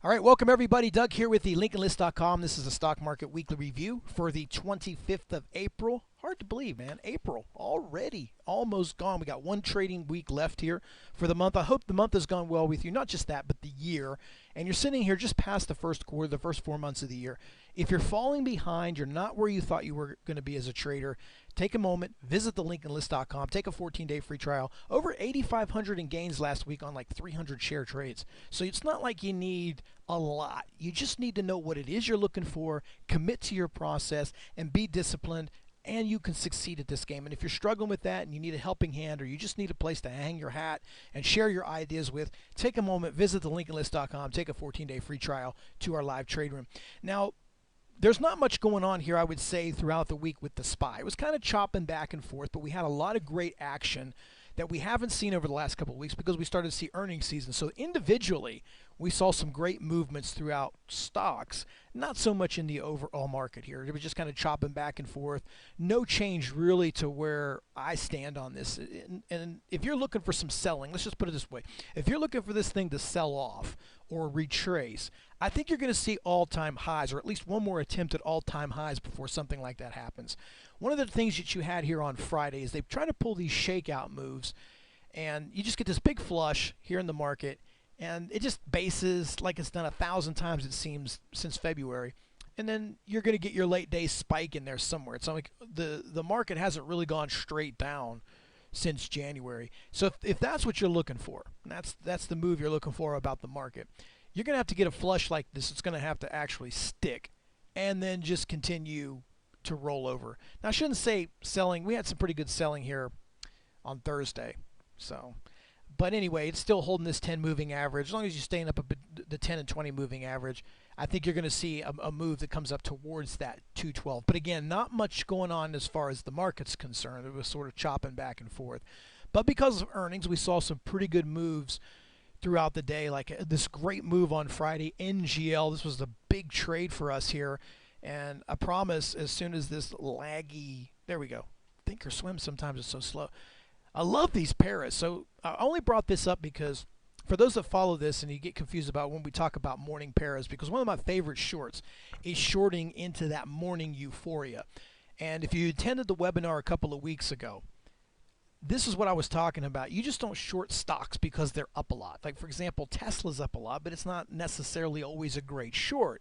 All right, welcome everybody. Doug here with the LincolnList.com. This is the stock market weekly review for the 25th of April. Hard to believe, man. April already, almost gone. We got one trading week left here for the month. I hope the month has gone well with you. Not just that, but the year. And you're sitting here just past the first quarter, the first 4 months of the year. If you're falling behind, you're not where you thought you were going to be as a trader, take a moment, visit the LincolnList.com, take a 14-day free trial. Over 8,500 in gains last week on like 300 share trades. So it's not like you need a lot. You just need to know what it is you're looking for, commit to your process, and be disciplined, and you can succeed at this game. And if you're struggling with that and you need a helping hand, or you just need a place to hang your hat and share your ideas with, take a moment, visit the LincolnList.com, take a 14-day free trial to our live trade room. Now, there's not much going on here, I would say, throughout the week with the SPY. It was kind of chopping back and forth, but we had a lot of great action that we haven't seen over the last couple of weeks because we started to see earnings season. So individually, we saw some great movements throughout stocks, not so much in the overall market here. It was just kind of chopping back and forth. No change really to where I stand on this. And if you're looking for some selling, let's just put it this way. If you're looking for this thing to sell off or retrace, I think you're going to see all-time highs, or at least one more attempt at all-time highs before something like that happens. One of the things that you had here on Friday is they try to pull these shakeout moves, and you just get this big flush here in the market, and it just bases like it's done 1,000 times, it seems, since February. And then you're going to get your late day spike in there somewhere. It's like the market hasn't really gone straight down since January. So if that's what you're looking for, that's the move you're looking for about the market, you're going to have to get a flush like this. It's going to have to actually stick and then just continue to roll over. Now, I shouldn't say selling. We had some pretty good selling here on Thursday. But anyway, it's still holding this 10 moving average. As long as you're staying up the 10 and 20 moving average, I think you're going to see a move that comes up towards that 212. But again, not much going on as far as the market's concerned. It was sort of chopping back and forth. But because of earnings, we saw some pretty good moves throughout the day, like this great move on Friday, NGL. This was the big trade for us here. And I promise, as soon as this laggy, there we go. Think or swim sometimes it's so slow. I love these pairs. So I only brought this up because for those that follow this and you get confused about when we talk about morning pairs, because one of my favorite shorts is shorting into that morning euphoria. And if you attended the webinar a couple of weeks ago, this is what I was talking about. You just don't short stocks because they're up a lot. Like, for example, Tesla's up a lot, but it's not necessarily always a great short.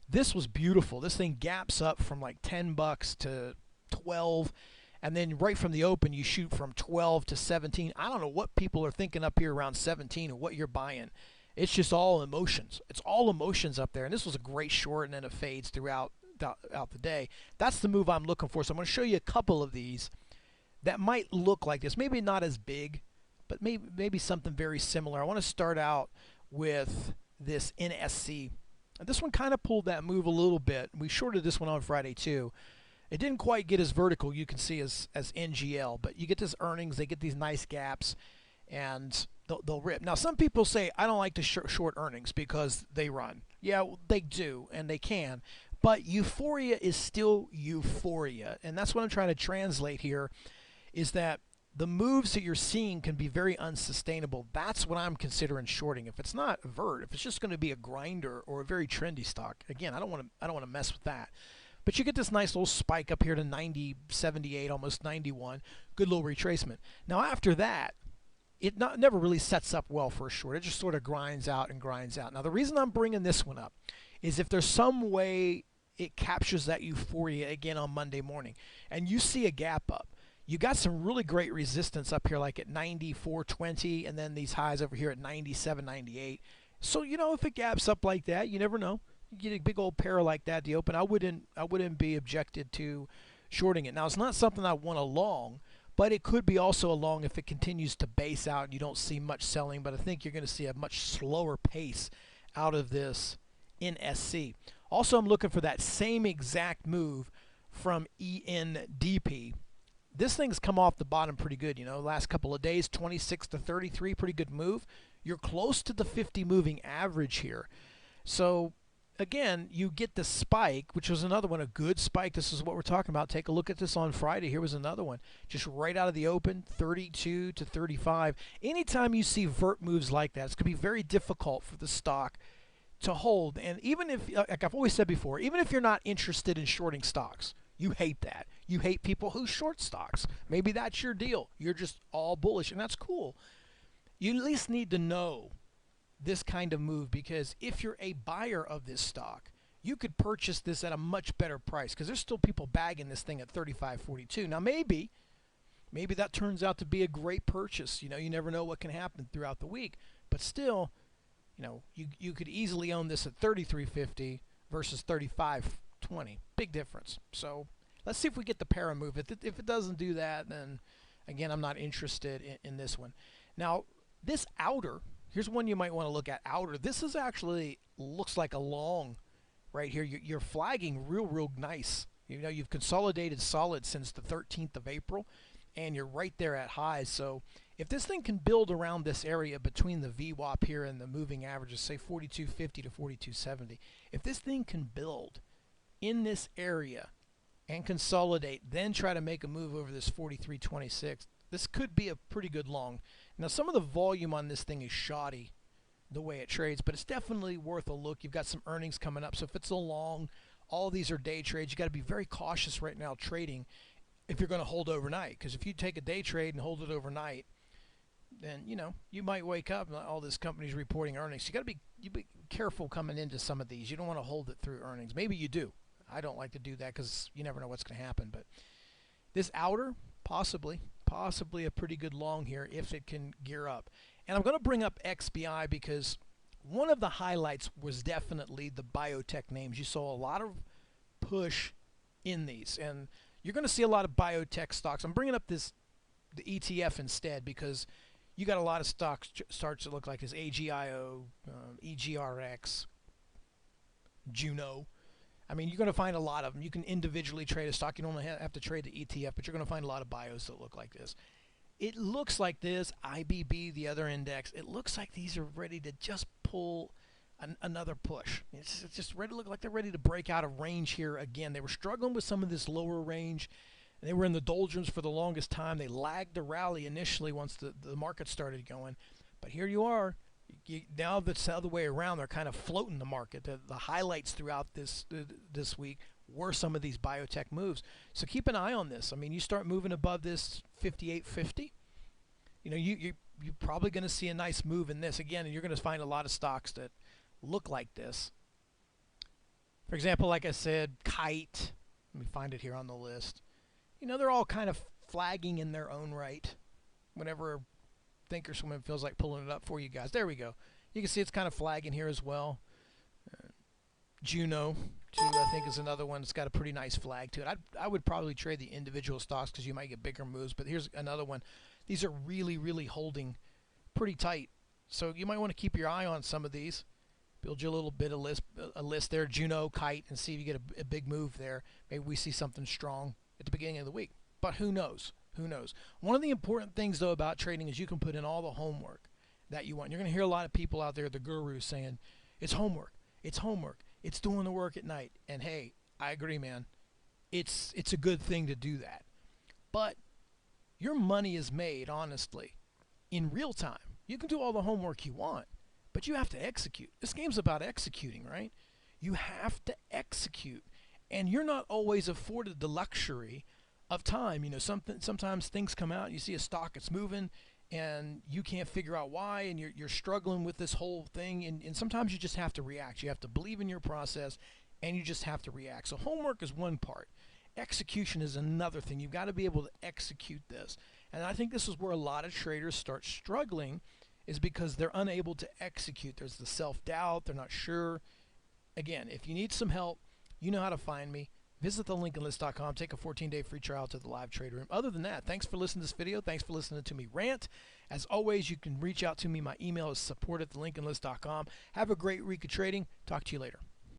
This was beautiful. This thing gaps up from like 10 bucks to 12, and then right from the open you shoot from 12 to 17. I don't know what people are thinking up here around 17 or what you're buying. It's just all emotions. It's all emotions up there, and this was a great short, and then it fades throughout the day. That's the move I'm looking for. So I'm going to show you a couple of these that might look like this. Maybe not as big, but maybe something very similar. I want to start out with this NSC. This one kind of pulled that move a little bit. We shorted this one on Friday too. It didn't quite get as vertical, you can see, as NGL, but you get this earnings, they get these nice gaps, and they'll rip. Now, some people say, I don't like to short earnings because they run. Yeah, they do, and they can, but euphoria is still euphoria, and that's what I'm trying to translate here, is that the moves that you're seeing can be very unsustainable. That's what I'm considering shorting. If it's not vert, if it's just going to be a grinder or a very trendy stock, again, I don't want to mess with that. But you get this nice little spike up here to 90, 78, almost 91. Good little retracement. Now after that, it never really sets up well for a short. It just sort of grinds out and grinds out. Now the reason I'm bringing this one up is if there's some way it captures that euphoria again on Monday morning, and you see a gap up, you got some really great resistance up here like at 94.20, and then these highs over here at 97.98. So, you know, if it gaps up like that, you never know. You get a big old pair like that to open. I wouldn't be objected to shorting it. Now, it's not something I want a long, but it could be also a long if it continues to base out and you don't see much selling. But I think you're going to see a much slower pace out of this NSC. Also, I'm looking for that same exact move from ENDP. This thing's come off the bottom pretty good, you know, last couple of days, 26 to 33, pretty good move. You're close to the 50 moving average here. So again, you get the spike, which was another one, a good spike. This is what we're talking about. Take a look at this on Friday. Here was another one, just right out of the open, 32 to 35. Anytime you see vert moves like that, it's going to be very difficult for the stock to hold. And even if, like I've always said before, even if you're not interested in shorting stocks, you hate that. You hate people who short stocks. Maybe that's your deal. You're just all bullish, and that's cool. You at least need to know this kind of move, because if you're a buyer of this stock, you could purchase this at a much better price, because there's still people bagging this thing at 35.42. Now maybe that turns out to be a great purchase. You know, you never know what can happen throughout the week, but still, you know, you could easily own this at 33.50 versus 35.20. Big difference. So let's see if we get the para move. If it doesn't do that, then again, I'm not interested in this one. Now, this outer, here's one you might want to look at. Outer, this is actually looks like a long right here. You're flagging real nice. You know, you've consolidated solid since the 13th of April, and you're right there at highs. So if this thing can build around this area between the VWAP here and the moving averages, say 42.50 to 42.70, if this thing can build in this area and consolidate, then try to make a move over this 43.26, this could be a pretty good long. Now, some of the volume on this thing is shoddy the way it trades, but it's definitely worth a look. You've got some earnings coming up, so if it's a long, all these are day trades. You got to be very cautious right now trading if you're going to hold overnight, because if you take a day trade and hold it overnight, then you know you might wake up and all this company's reporting earnings. You be careful coming into some of these. You don't want to hold it through earnings. Maybe you do. I don't like to do that because you never know what's going to happen. But this outer, possibly a pretty good long here if it can gear up. And I'm going to bring up XBI because one of the highlights was definitely the biotech names. You saw a lot of push in these, and you're going to see a lot of biotech stocks. I'm bringing up the ETF instead because you got a lot of stocks starts to look like this: AGIO, EGRX, JUNO. I mean, you're going to find a lot of them. You can individually trade a stock. You don't have to trade the ETF, but you're going to find a lot of bios that look like this. It looks like this, IBB, the other index, it looks like these are ready to just pull another push. It's just ready to look like they're ready to break out of range here again. They were struggling with some of this lower range. They were in the doldrums for the longest time. They lagged the rally initially once the market started going. But here you are. Now that's the other way around. They're kind of floating the market. The highlights throughout this week were some of these biotech moves. So keep an eye on this. I mean, you start moving above this 58.50, you know, you're probably going to see a nice move in this again, and you're going to find a lot of stocks that look like this. For example, like I said, KITE. Let me find it here on the list. You know, they're all kind of flagging in their own right. Whenever Thinkorswim feels like pulling it up for you guys. There we go. You can see it's kind of flagging here as well. JUNO, too, I think is another one that's got a pretty nice flag to it. I would probably trade the individual stocks because you might get bigger moves, but here's another one. These are really holding pretty tight. So you might want to keep your eye on some of these. Build you a little bit of a list there, JUNO, KITE, and see if you get a big move there. Maybe we see something strong at the beginning of the week. But who knows? Who knows? One of the important things, though, about trading is you can put in all the homework that you want. You're going to hear a lot of people out there, the gurus, saying, it's homework. It's homework. It's doing the work at night. And, hey, I agree, man. It's a good thing to do that. But your money is made, honestly, in real time. You can do all the homework you want, but you have to execute. This game's about executing, right? You have to execute. And you're not always afforded the luxury of time. You know, sometimes things come out, you see a stock that's moving, and you can't figure out why, and you're struggling with this whole thing, and sometimes you just have to react. You have to believe in your process, and you just have to react. So homework is one part. Execution is another thing. You've got to be able to execute this. And I think this is where a lot of traders start struggling, is because they're unable to execute. There's the self-doubt. They're not sure. Again, if you need some help, you know how to find me. Visit thelincolnlist.com. Take a 14-day free trial to the live trade room. Other than that, thanks for listening to this video. Thanks for listening to me rant. As always, you can reach out to me. My email is support@thelincolnlist.com. Have a great week of trading. Talk to you later.